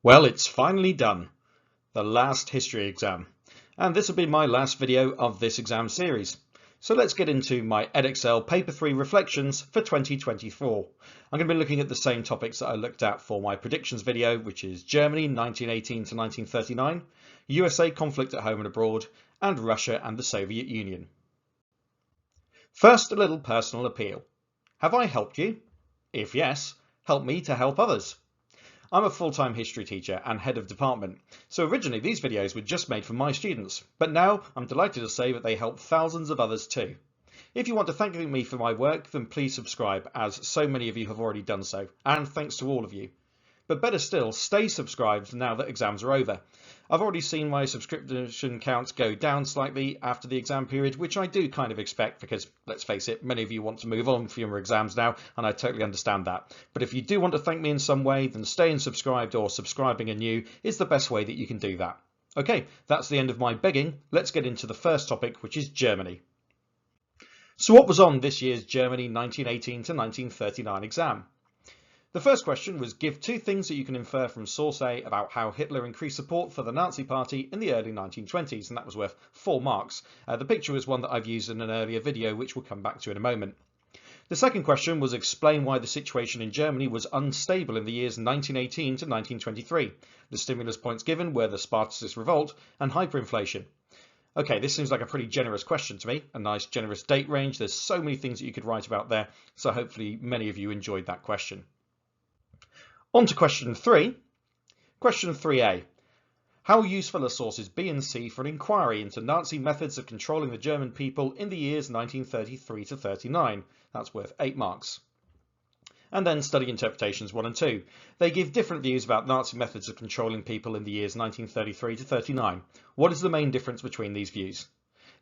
Well, it's finally done, the last history exam, and this will be my last video of this exam series. So let's get into my Edexcel Paper 3 reflections for 2024. I'm going to be looking at the same topics that I looked at for my predictions video, which is Germany 1918 to 1939, USA conflict at home and abroad, and Russia and the Soviet Union. First, a little personal appeal. Have I helped you? If yes, help me to help others. I'm a full-time history teacher and head of department, so originally these videos were just made for my students, but now I'm delighted to say that they help thousands of others too. If you want to thank me for my work, then please subscribe, as so many of you have already done so, and thanks to all of you. But better still, stay subscribed now that exams are over. I've already seen my subscription counts go down slightly after the exam period, which I do kind of expect because, let's face it, many of you want to move on from your exams now, and I totally understand that. But if you do want to thank me in some way, then staying subscribed or subscribing anew is the best way that you can do that. Okay, that's the end of my begging. Let's get into the first topic, which is Germany. So what was on this year's Germany 1918 to 1939 exam? The first question was, give two things that you can infer from source A about how Hitler increased support for the Nazi Party in the early 1920s, and that was worth 4 marks. The picture was one that I've used in an earlier video, which we'll come back to in a moment. The second question was, explain why the situation in Germany was unstable in the years 1918 to 1923. The stimulus points given were the Spartacist revolt and hyperinflation. Okay, this seems like a pretty generous question to me, a nice generous date range. There's so many things that you could write about there, so hopefully many of you enjoyed that question. On to question 3. Question 3A. How useful are sources B and C for an inquiry into Nazi methods of controlling the German people in the years 1933 to 39? That's worth 8 marks. And then study interpretations 1 and 2. They give different views about Nazi methods of controlling people in the years 1933 to 39. What is the main difference between these views?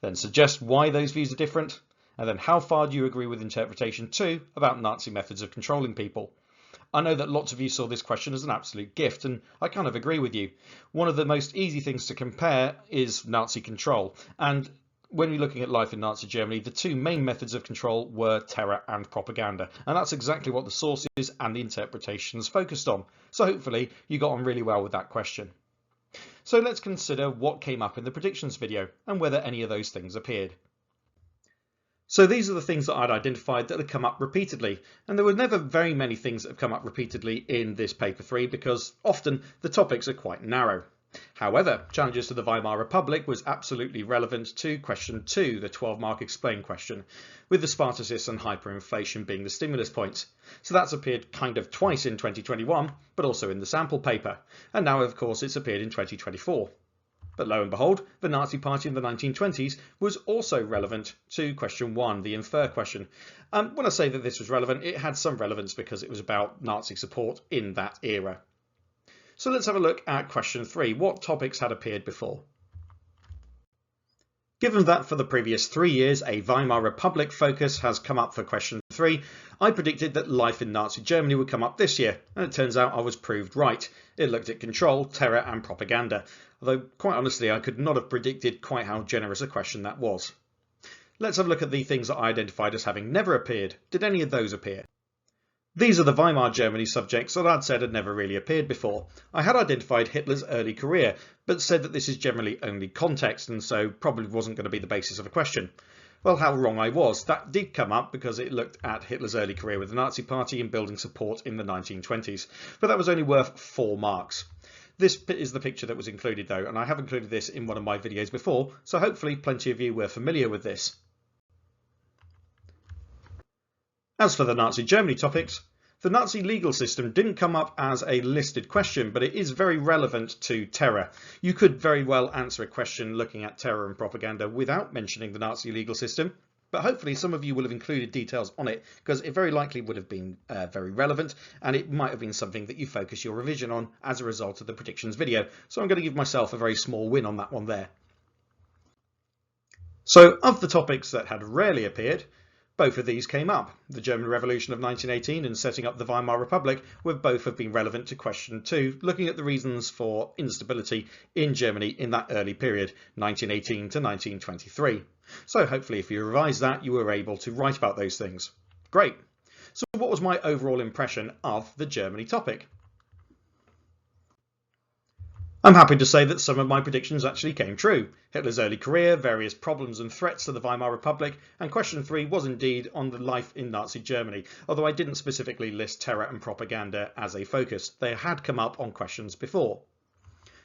Then suggest why those views are different. And then how far do you agree with interpretation 2 about Nazi methods of controlling people? I know that lots of you saw this question as an absolute gift, and I kind of agree with you. One of the most easy things to compare is Nazi control, and when you're looking at life in Nazi Germany, the two main methods of control were terror and propaganda, and that's exactly what the sources and the interpretations focused on. So hopefully you got on really well with that question. So let's consider what came up in the predictions video and whether any of those things appeared. So these are the things that I'd identified that had come up repeatedly, and there were never very many things that have come up repeatedly in this paper 3 because often the topics are quite narrow. However, challenges to the Weimar Republic was absolutely relevant to question 2, the 12-mark explain question, with the Spartacists and hyperinflation being the stimulus points. So that's appeared kind of twice in 2021, but also in the sample paper, and now of course it's appeared in 2024. But lo and behold, the Nazi Party in the 1920s was also relevant to question 1, the infer question. When I say that this was relevant, it had some relevance because it was about Nazi support in that era. So let's have a look at question 3. What topics had appeared before? Given that for the previous 3 years a Weimar Republic focus has come up for question 3, I predicted that life in Nazi Germany would come up this year, and it turns out I was proved right. It looked at control, terror and propaganda, although quite honestly I could not have predicted quite how generous a question that was. Let's have a look at the things that I identified as having never appeared. Did any of those appear? These are the Weimar Germany subjects that I'd said had never really appeared before. I had identified Hitler's early career, but said that this is generally only context and so probably wasn't going to be the basis of a question. Well, how wrong I was. That did come up because it looked at Hitler's early career with the Nazi Party and building support in the 1920s, but that was only worth 4 marks. This is the picture that was included though, and I have included this in one of my videos before, so hopefully plenty of you were familiar with this. As for the Nazi Germany topics, the Nazi legal system didn't come up as a listed question, but it is very relevant to terror. You could very well answer a question looking at terror and propaganda without mentioning the Nazi legal system, but hopefully some of you will have included details on it because it very likely would have been very relevant, and it might have been something that you focus your revision on as a result of the predictions video. So I'm going to give myself a very small win on that one there. So of the topics that had rarely appeared, both of these came up. The German Revolution of 1918 and setting up the Weimar Republic would both have been relevant to question 2, looking at the reasons for instability in Germany in that early period, 1918 to 1923. So hopefully if you revise that, you were able to write about those things. Great. So what was my overall impression of the Germany topic? I'm happy to say that some of my predictions actually came true. Hitler's early career, various problems and threats to the Weimar Republic, and question 3 was indeed on the life in Nazi Germany, although I didn't specifically list terror and propaganda as a focus. They had come up on questions before.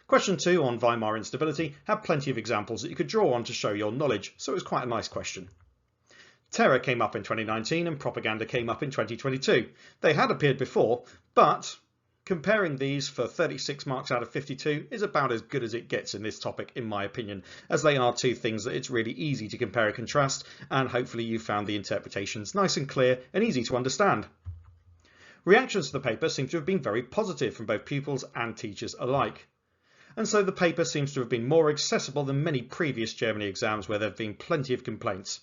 Question 2 on Weimar instability had plenty of examples that you could draw on to show your knowledge, so it was quite a nice question. Terror came up in 2019 and propaganda came up in 2022. They had appeared before, but comparing these for 36 marks out of 52 is about as good as it gets in this topic, in my opinion, as they are two things that it's really easy to compare and contrast, and hopefully you found the interpretations nice and clear and easy to understand. Reactions to the paper seem to have been very positive from both pupils and teachers alike. And so the paper seems to have been more accessible than many previous Germany exams where there have been plenty of complaints.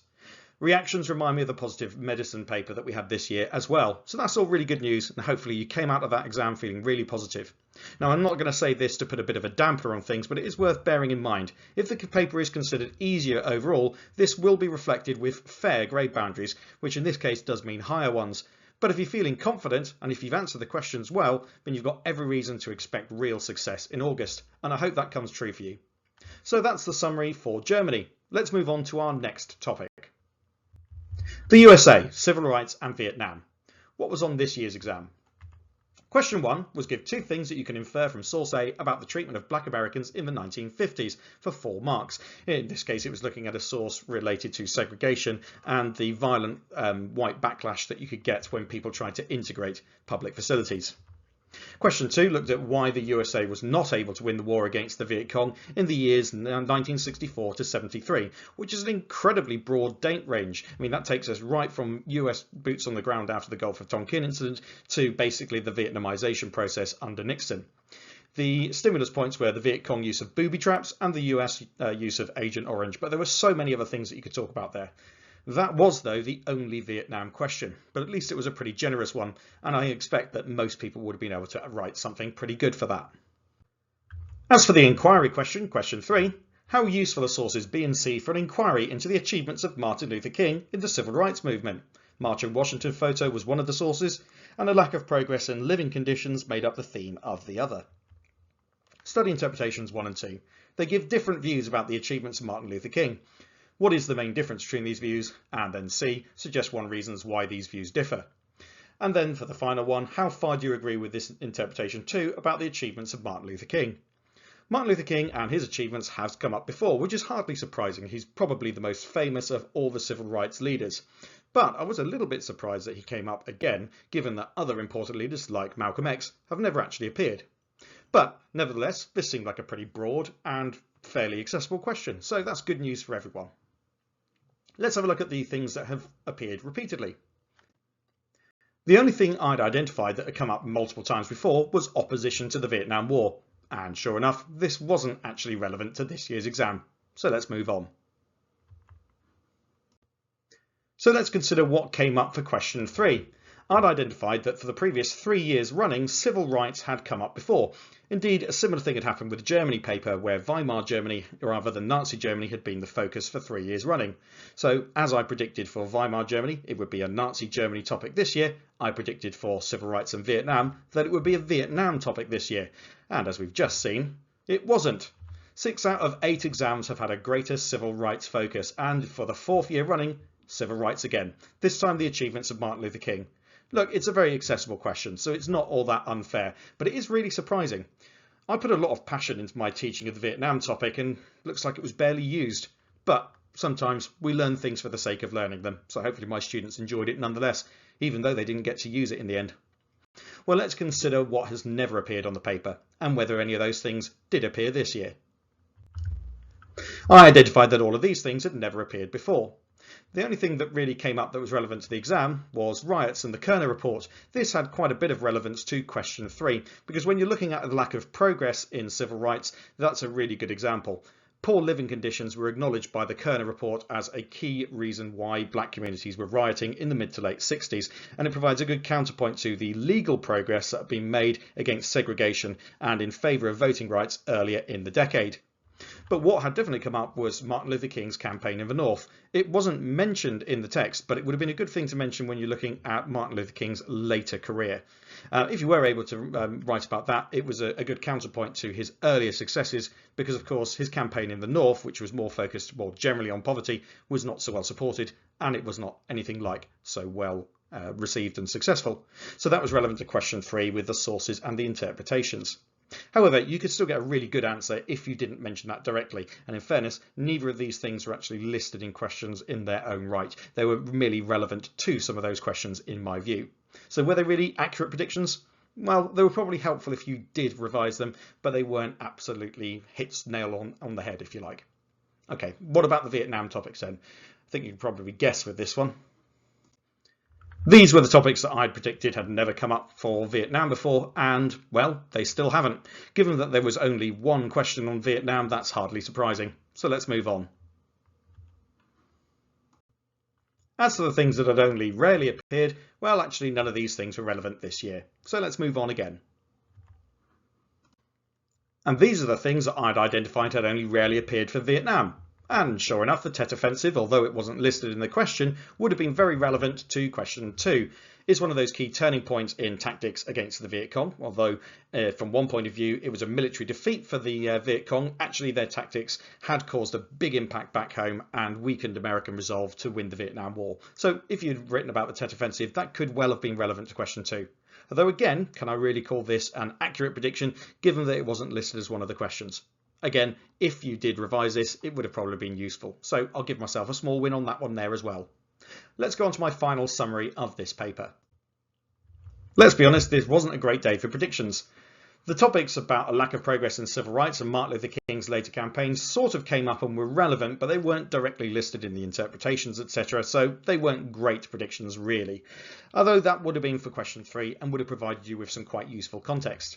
Reactions remind me of the positive medicine paper that we had this year as well. So that's all really good news, and hopefully you came out of that exam feeling really positive. Now, I'm not going to say this to put a bit of a damper on things, but it is worth bearing in mind. If the paper is considered easier overall, this will be reflected with fair grade boundaries, which in this case does mean higher ones. But if you're feeling confident and if you've answered the questions well, then you've got every reason to expect real success in August, and I hope that comes true for you. So that's the summary for Germany. Let's move on to our next topic. The USA, Civil Rights and Vietnam. What was on this year's exam? Question 1 was give 2 things that you can infer from source A about the treatment of black Americans in the 1950s for 4 marks. In this case, it was looking at a source related to segregation and the violent white backlash that you could get when people tried to integrate public facilities. Question 2 looked at why the USA was not able to win the war against the Viet Cong in the years 1964 to 73, which is an incredibly broad date range. I mean, that takes us right from US boots on the ground after the Gulf of Tonkin incident to basically the Vietnamization process under Nixon. The stimulus points were the Viet Cong use of booby traps and the US use of Agent Orange, but there were so many other things that you could talk about there. That was, though, the only Vietnam question, but at least it was a pretty generous one, and I expect that most people would have been able to write something pretty good for that. As for the inquiry question, question 3, how useful are sources B and C for an inquiry into the achievements of Martin Luther King in the civil rights movement? March on Washington photo was one of the sources, and a lack of progress in living conditions made up the theme of the other. Study interpretations 1 and 2. They give different views about the achievements of Martin Luther King. What is the main difference between these views? And then C, suggest 1 reasons why these views differ. And then for the final one, how far do you agree with this interpretation 2 about the achievements of Martin Luther King? Martin Luther King and his achievements has come up before, which is hardly surprising. He's probably the most famous of all the civil rights leaders. But I was a little bit surprised that he came up again, given that other important leaders like Malcolm X have never actually appeared. But nevertheless, this seemed like a pretty broad and fairly accessible question, so that's good news for everyone. Let's have a look at the things that have appeared repeatedly. The only thing I'd identified that had come up multiple times before was opposition to the Vietnam War. And sure enough, this wasn't actually relevant to this year's exam. So let's move on. So let's consider what came up for question 3. I'd identified that for the previous 3 years running, civil rights had come up before. Indeed, a similar thing had happened with the Germany paper, where Weimar Germany, or rather the Nazi Germany, had been the focus for 3 years running. So, as I predicted for Weimar Germany, it would be a Nazi Germany topic this year. I predicted for civil rights in Vietnam that it would be a Vietnam topic this year. And as we've just seen, it wasn't. 6 out of 8 exams have had a greater civil rights focus, and for the 4th year running, civil rights again. This time the achievements of Martin Luther King. Look, it's a very accessible question, so it's not all that unfair, but it is really surprising. I put a lot of passion into my teaching of the Vietnam topic and looks like it was barely used. But sometimes we learn things for the sake of learning them, so hopefully my students enjoyed it nonetheless, even though they didn't get to use it in the end. Well, let's consider what has never appeared on the paper and whether any of those things did appear this year. I identified that all of these things had never appeared before. The only thing that really came up that was relevant to the exam was riots and the Kerner report. This had quite a bit of relevance to question 3, because when you're looking at the lack of progress in civil rights, that's a really good example. Poor living conditions were acknowledged by the Kerner report as a key reason why black communities were rioting in the mid to late 60s, and it provides a good counterpoint to the legal progress that had been made against segregation and in favour of voting rights earlier in the decade. But what had definitely come up was Martin Luther King's campaign in the North. It wasn't mentioned in the text, but it would have been a good thing to mention when you're looking at Martin Luther King's later career. If you were able to write about that, it was a good counterpoint to his earlier successes, because of course his campaign in the North, which was more focused more generally on poverty, was not so well supported, and it was not anything like so well received and successful. So that was relevant to question 3 with the sources and the interpretations. However, you could still get a really good answer if you didn't mention that directly, and in fairness, neither of these things were actually listed in questions in their own right. They were merely relevant to some of those questions in my view. So were they really accurate predictions? Well, they were probably helpful if you did revise them, but they weren't absolutely hits nail on the head, if you like. Okay, what about the Vietnam topics then? I think you can probably guess with this one. These were the topics that I'd predicted had never come up for Vietnam before, and, well, they still haven't. Given that there was only one question on Vietnam, that's hardly surprising. So let's move on. As for the things that had only rarely appeared, well, actually none of these things were relevant this year. So let's move on again. And these are the things that I'd identified had only rarely appeared for Vietnam. And sure enough, the Tet Offensive, although it wasn't listed in the question, would have been very relevant to question 2. It's one of those key turning points in tactics against the Viet Cong, although from one point of view it was a military defeat for the Viet Cong. Actually, their tactics had caused a big impact back home and weakened American resolve to win the Vietnam War. So if you'd written about the Tet Offensive, that could well have been relevant to question 2. Although again, can I really call this an accurate prediction given that it wasn't listed as one of the questions? Again, if you did revise this, it would have probably been useful. So I'll give myself a small win on that one there as well. Let's go on to my final summary of this paper. Let's be honest, this wasn't a great day for predictions. The topics about a lack of progress in civil rights and Martin Luther King's later campaigns sort of came up and were relevant, but they weren't directly listed in the interpretations, etc. So they weren't great predictions really. Although that would have been for question 3 and would have provided you with some quite useful context.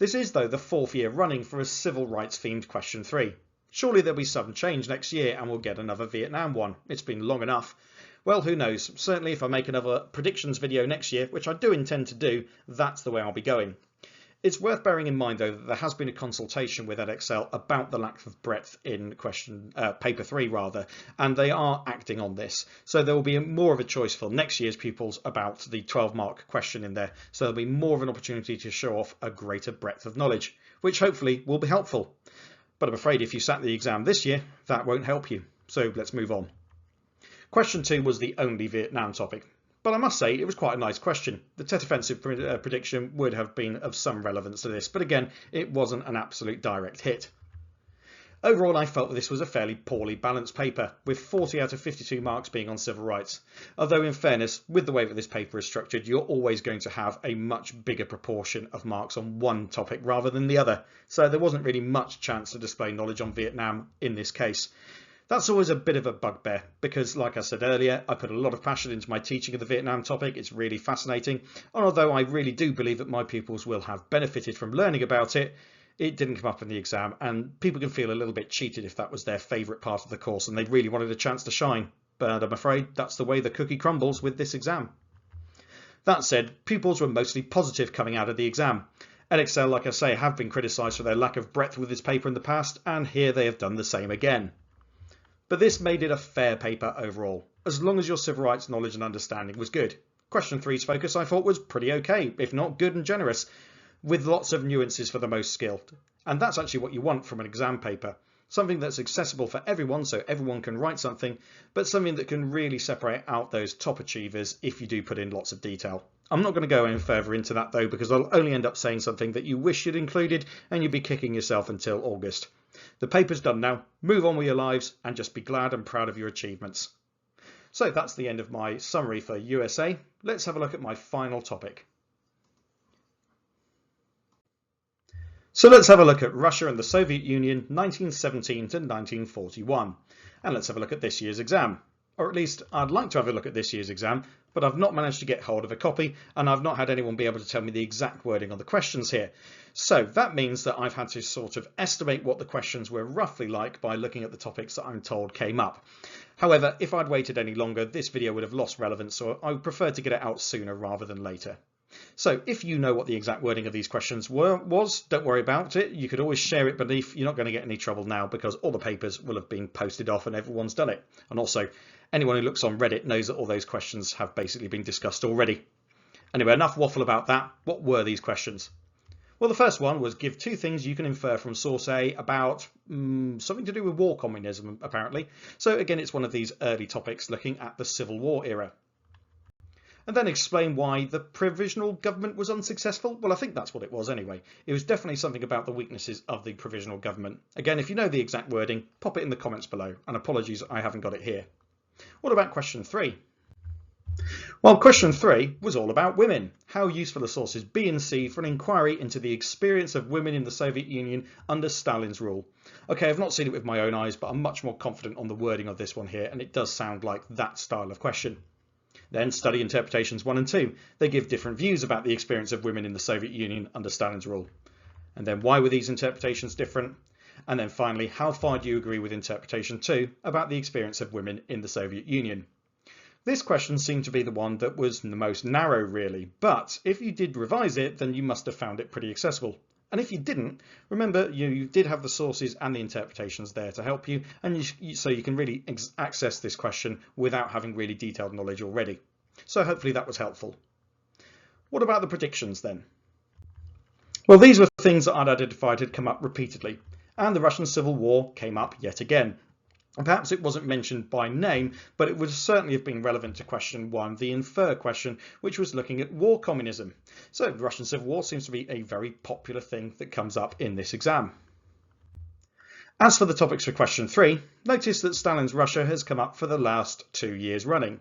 This is, though, the 4th year running for a civil rights themed question 3. Surely there'll be some change next year and we'll get another Vietnam one. It's been long enough. Well, who knows? Certainly if I make another predictions video next year, which I do intend to do, that's the way I'll be going. It's worth bearing in mind, though, that there has been a consultation with Edexcel about the lack of breadth in paper 3 rather, and they are acting on this. So there will be more of a choice for next year's pupils about the 12-mark question in there. So there'll be more of an opportunity to show off a greater breadth of knowledge, which hopefully will be helpful. But I'm afraid if you sat the exam this year, that won't help you. So let's move on. Question 2 was the only Vietnam topic. But I must say, it was quite a nice question. The Tet Offensive prediction would have been of some relevance to this, but again, it wasn't an absolute direct hit. Overall, I felt that this was a fairly poorly balanced paper, with 40 out of 52 marks being on civil rights. Although in fairness, with the way that this paper is structured, you're always going to have a much bigger proportion of marks on one topic rather than the other. So there wasn't really much chance to display knowledge on Vietnam in this case. That's always a bit of a bugbear because, like I said earlier, I put a lot of passion into my teaching of the Vietnam topic. It's really fascinating. And although I really do believe that my pupils will have benefited from learning about it, it didn't come up in the exam, and people can feel a little bit cheated if that was their favourite part of the course and they really wanted a chance to shine. But I'm afraid that's the way the cookie crumbles with this exam. That said, pupils were mostly positive coming out of the exam. Edexcel, like I say, have been criticised for their lack of breadth with this paper in the past, and here they have done the same again. But this made it a fair paper overall, as long as your civil rights knowledge and understanding was good. Question 3's focus I thought was pretty okay, if not good and generous, with lots of nuances for the most skilled. And that's actually what you want from an exam paper. Something that's accessible for everyone so everyone can write something, but something that can really separate out those top achievers if you do put in lots of detail. I'm not going to go any further into that though, because I'll only end up saying something that you wish you'd included and you'll be kicking yourself until August. The paper's done now, move on with your lives and just be glad and proud of your achievements. So that's the end of my summary for USA. Let's have a look at my final topic. So let's have a look at Russia and the Soviet Union 1917 to 1941. And let's have a look at this year's exam. Or at least I'd like to have a look at this year's exam, but I've not managed to get hold of a copy and I've not had anyone be able to tell me the exact wording on the questions here. So that means that I've had to sort of estimate what the questions were roughly like by looking at the topics that I'm told came up. However, if I'd waited any longer, this video would have lost relevance, so I would prefer to get it out sooner rather than later. So if you know what the exact wording of these questions was, don't worry about it. You could always share it beneath. You're not going to get any trouble now because all the papers will have been posted off and everyone's done it. And also, anyone who looks on Reddit knows that all those questions have basically been discussed already. Anyway, enough waffle about that. What were these questions? Well, the first one was give 2 things you can infer from source A about something to do with war communism, apparently. So again, it's one of these early topics looking at the Civil War era. And then explain why the provisional government was unsuccessful. Well, I think that's what it was anyway. It was definitely something about the weaknesses of the provisional government. Again, if you know the exact wording, pop it in the comments below. And apologies, I haven't got it here. What about question 3? Well, question 3 was all about women. How useful are sources B and C for an inquiry into the experience of women in the Soviet Union under Stalin's rule? Okay, I've not seen it with my own eyes, but I'm much more confident on the wording of this one here, and it does sound like that style of question. Then study interpretations 1 and 2. They give different views about the experience of women in the Soviet Union under Stalin's rule. And then why were these interpretations different? And then finally, how far do you agree with interpretation 2 about the experience of women in the Soviet Union? This question seemed to be the one that was the most narrow really, but if you did revise it, then you must have found it pretty accessible. And if you didn't, remember you did have the sources and the interpretations there to help you, and so you can really access this question without having really detailed knowledge already. So hopefully that was helpful. What about the predictions then? Well, these were things that I'd identified had come up repeatedly, and the Russian Civil War came up yet again. Perhaps it wasn't mentioned by name, but it would certainly have been relevant to question 1, the infer question, which was looking at war communism. So the Russian Civil War seems to be a very popular thing that comes up in this exam. As for the topics for question 3, notice that Stalin's Russia has come up for the last 2 years running.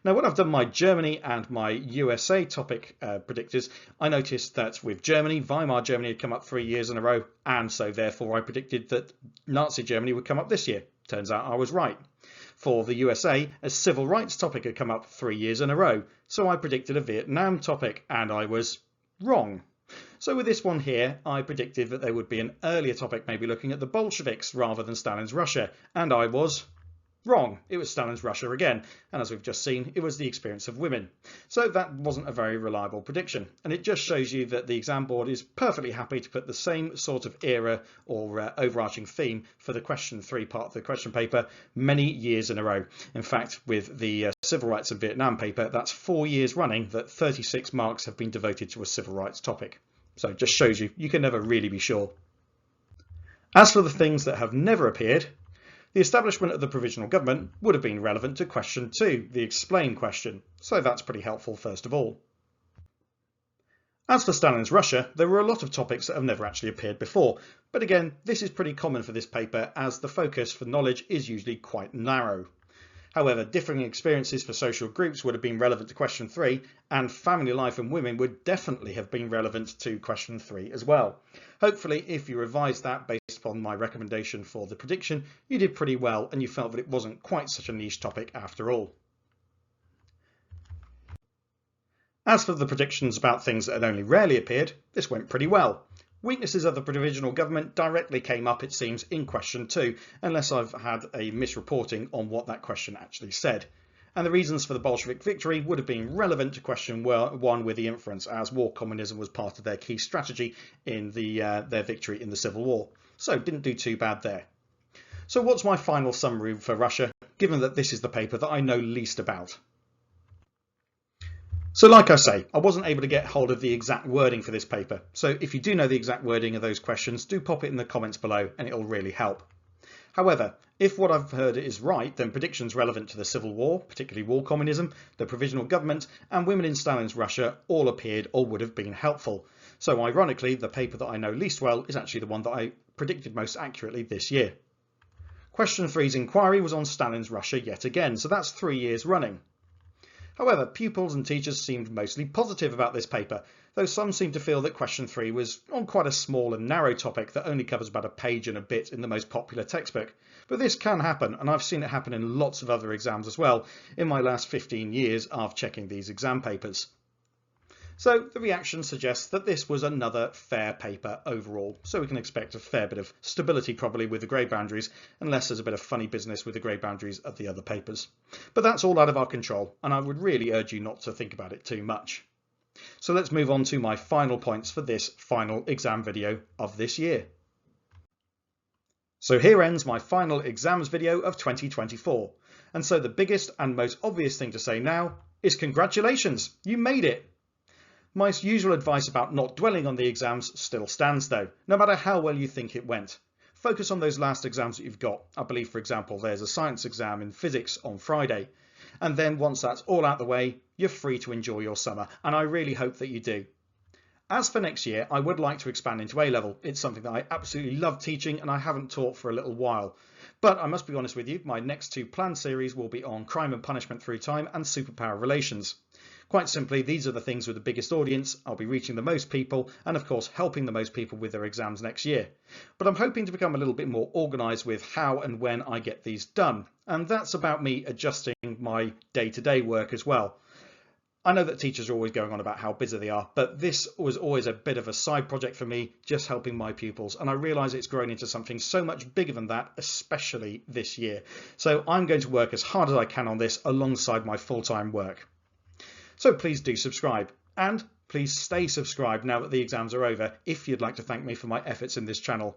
Now, when I've done my Germany and my USA topic predictors, I noticed that with Germany, Weimar Germany had come up 3 years in a row, and so therefore I predicted that Nazi Germany would come up this year. Turns out I was right. For the USA, a civil rights topic had come up 3 years in a row, so I predicted a Vietnam topic, and I was wrong. So with this one here, I predicted that there would be an earlier topic, maybe looking at the Bolsheviks rather than Stalin's Russia, and I was wrong. It was Stalin's Russia again, and as we've just seen, it was the experience of women. So that wasn't a very reliable prediction, and it just shows you that the exam board is perfectly happy to put the same sort of era or overarching theme for the question 3 part of the question paper many years in a row. In fact, with the Civil Rights and Vietnam paper, that's 4 years running that 36 marks have been devoted to a civil rights topic. So it just shows you can never really be sure. As for the things that have never appeared, the establishment of the provisional government would have been relevant to question 2, the explain question, so that's pretty helpful first of all. As for Stalin's Russia, there were a lot of topics that have never actually appeared before, but again, this is pretty common for this paper as the focus for knowledge is usually quite narrow. However, differing experiences for social groups would have been relevant to question 3, and family life and women would definitely have been relevant to question 3 as well. Hopefully, if you revised that based upon my recommendation for the prediction, you did pretty well and you felt that it wasn't quite such a niche topic after all. As for the predictions about things that had only rarely appeared, this went pretty well. Weaknesses of the provisional government directly came up, it seems, in question 2, unless I've had a misreporting on what that question actually said. And the reasons for the Bolshevik victory would have been relevant to question 1 with the inference, as war communism was part of their key strategy in their victory in the Civil War. So didn't do too bad there. So what's my final summary for Russia, given that this is the paper that I know least about? So like I say, I wasn't able to get hold of the exact wording for this paper. So if you do know the exact wording of those questions, do pop it in the comments below and it'll really help. However, if what I've heard is right, then predictions relevant to the Civil War, particularly war communism, the provisional government and women in Stalin's Russia all appeared or would have been helpful. So ironically, the paper that I know least well is actually the one that I predicted most accurately this year. Question 3's inquiry was on Stalin's Russia yet again, so that's 3 years running. However, pupils and teachers seemed mostly positive about this paper, though some seemed to feel that question 3 was on quite a small and narrow topic that only covers about a page and a bit in the most popular textbook. But this can happen, and I've seen it happen in lots of other exams as well in my last 15 years of checking these exam papers. So the reaction suggests that this was another fair paper overall, so we can expect a fair bit of stability probably with the grade boundaries, unless there's a bit of funny business with the grade boundaries of the other papers. But that's all out of our control, and I would really urge you not to think about it too much. So let's move on to my final points for this final exam video of this year. So here ends my final exams video of 2024. And so the biggest and most obvious thing to say now is congratulations, you made it. My usual advice about not dwelling on the exams still stands though, no matter how well you think it went. Focus on those last exams that you've got. I believe, for example, there's a science exam in physics on Friday. And then once that's all out the way, you're free to enjoy your summer. And I really hope that you do. As for next year, I would like to expand into A-level. It's something that I absolutely love teaching and I haven't taught for a little while. But I must be honest with you, my next two planned series will be on crime and punishment through time and superpower relations. Quite simply, these are the things with the biggest audience. I'll be reaching the most people and of course helping the most people with their exams next year. But I'm hoping to become a little bit more organised with how and when I get these done. And that's about me adjusting my day-to-day work as well. I know that teachers are always going on about how busy they are, but this was always a bit of a side project for me, just helping my pupils. And I realise it's grown into something so much bigger than that, especially this year. So I'm going to work as hard as I can on this alongside my full-time work. So please do subscribe, and please stay subscribed now that the exams are over if you'd like to thank me for my efforts in this channel.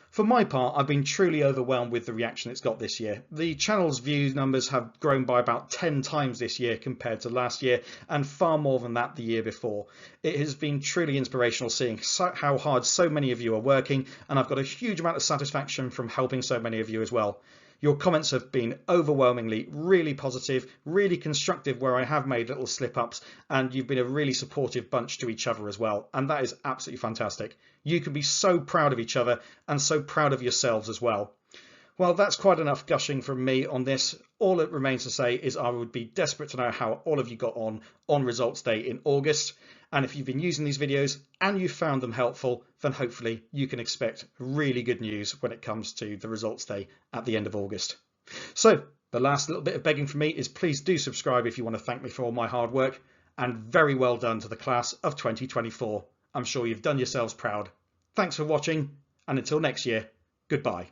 For my part, I've been truly overwhelmed with the reaction it's got this year. The channel's view numbers have grown by about 10 times this year compared to last year, and far more than that the year before. It has been truly inspirational seeing how hard so many of you are working, and I've got a huge amount of satisfaction from helping so many of you as well. Your comments have been overwhelmingly really positive, really constructive where I have made little slip-ups, and you've been a really supportive bunch to each other as well, and that is absolutely fantastic. You can be so proud of each other and so proud of yourselves as well. Well, that's quite enough gushing from me on this. All it remains to say is I would be desperate to know how all of you got on results day in August. And if you've been using these videos and you found them helpful, then hopefully you can expect really good news when it comes to the results day at the end of August. So the last little bit of begging from me is please do subscribe if you want to thank me for all my hard work, and very well done to the class of 2024. I'm sure you've done yourselves proud. Thanks for watching, and until next year, goodbye.